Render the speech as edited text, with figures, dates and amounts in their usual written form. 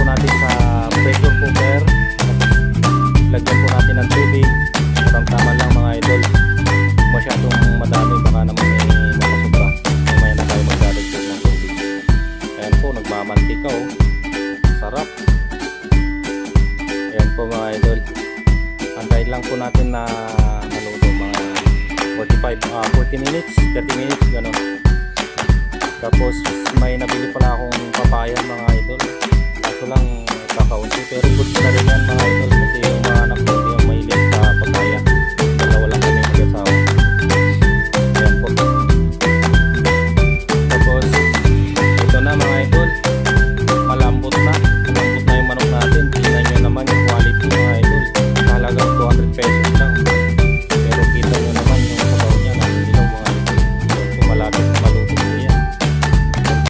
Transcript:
natin sa pressure cooker. Lagyan po natin ng tubig. Tamtaman lang mga idol. Masyadong madami, baka naman may makasubra. Mamaya na tayo magdadagdag ng tubig. Ayan po, nagmamantika oh. Sarap. Ayan po mga idol. Antayin lang po natin na maluto mga 40 minutes, 30 minutes, gano'n. Tapos may nabili pala akong papaya mga idol. Kaso lang kakaunti, pero good na rin yan mga idol kasi yung mga anak ko